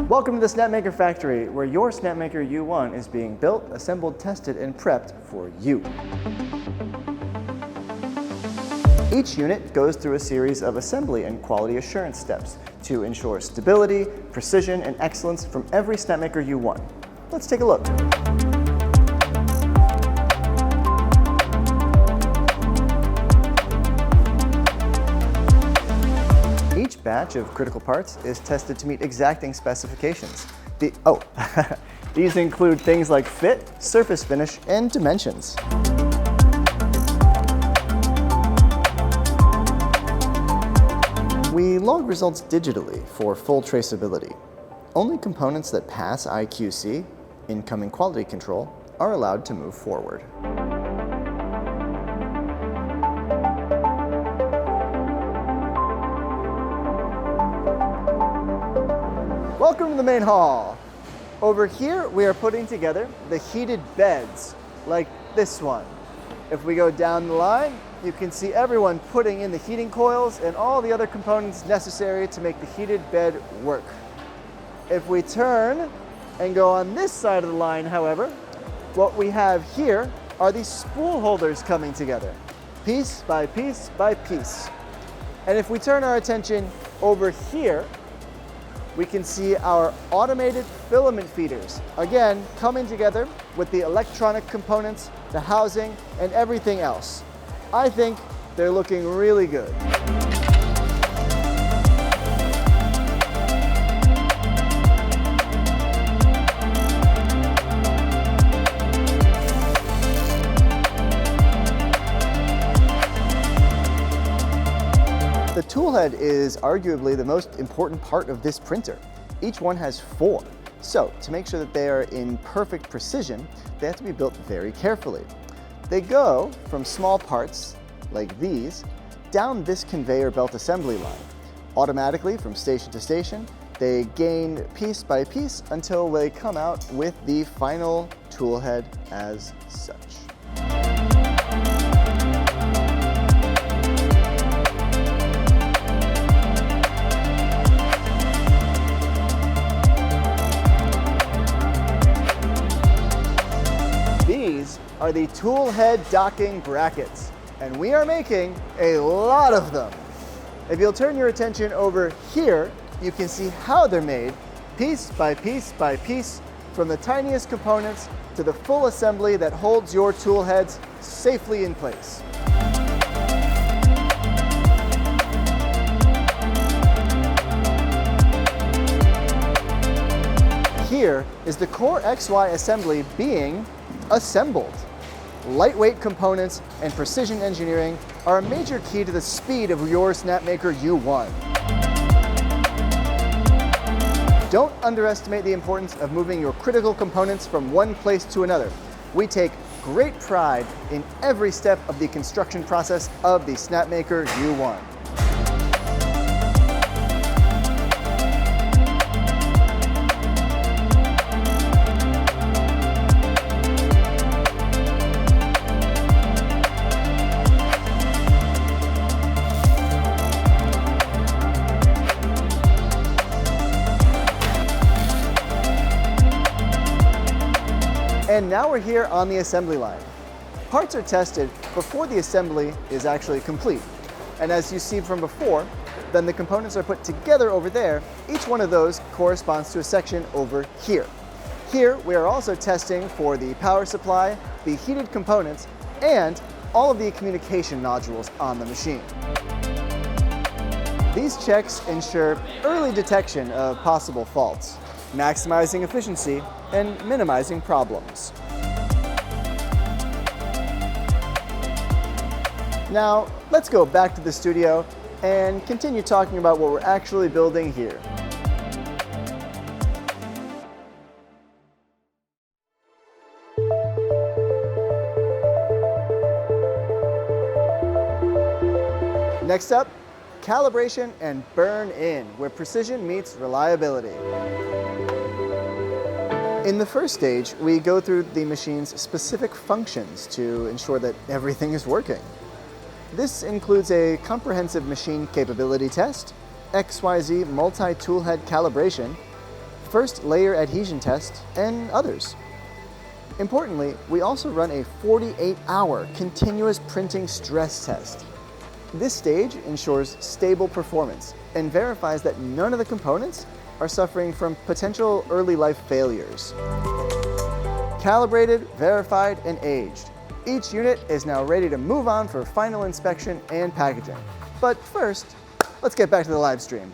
Welcome to the Snapmaker Factory, where your Snapmaker U1 is being built, assembled, tested, and prepped for you. Each unit goes through a series of assembly and quality assurance steps to ensure stability, precision, and excellence from every Snapmaker U1. Let's take a look. Each batch of critical parts is tested to meet exacting specifications. These include things like fit, surface finish, and dimensions. We log results digitally for full traceability. Only components that pass IQC, incoming quality control, are allowed to move forward. Welcome to the main hall. Over here, we are putting together the heated beds, like this one. If we go down the line, you can see everyone putting in the heating coils and all the other components necessary to make the heated bed work. If we turn and go on this side of the line, however, what we have here are these spool holders coming together, piece by piece by piece. And if we turn our attention over here, we can see our automated filament feeders, again, coming together with the electronic components, the housing, and everything else. I think they're looking really good. The toolhead is arguably the most important part of this printer. Each one has 4. So, to make sure that they are in perfect precision, they have to be built very carefully. They go from small parts, like these, down this conveyor belt assembly line. Automatically, from station to station, they gain piece by piece until they come out with the final toolhead as such. These are the tool head docking brackets, and we are making a lot of them. If you'll turn your attention over here, you can see how they're made, piece by piece by piece, from the tiniest components to the full assembly that holds your tool heads safely in place. Here is the Core XY assembly being assembled. Lightweight components and precision engineering are a major key to the speed of your Snapmaker U1. Don't underestimate the importance of moving your critical components from one place to another. We take great pride in every step of the construction process of the Snapmaker U1. And now we're here on the assembly line. Parts are tested before the assembly is actually complete. And as you see from before, then the components are put together over there. Each one of those corresponds to a section over here. Here, we are also testing for the power supply, the heated components, and all of the communication nodules on the machine. These checks ensure early detection of possible faults, maximizing efficiency and minimizing problems. Now, let's go back to the studio and continue talking about what we're actually building here. Next up, calibration and burn-in, where precision meets reliability. In the first stage, we go through the machine's specific functions to ensure that everything is working. This includes a comprehensive machine capability test, XYZ multi-tool head calibration, first layer adhesion test, and others. Importantly, we also run a 48-hour continuous printing stress test. This stage ensures stable performance and verifies that none of the components are suffering from potential early life failures. Calibrated, verified, and aged. Each unit is now ready to move on for final inspection and packaging. But first, let's get back to the live stream.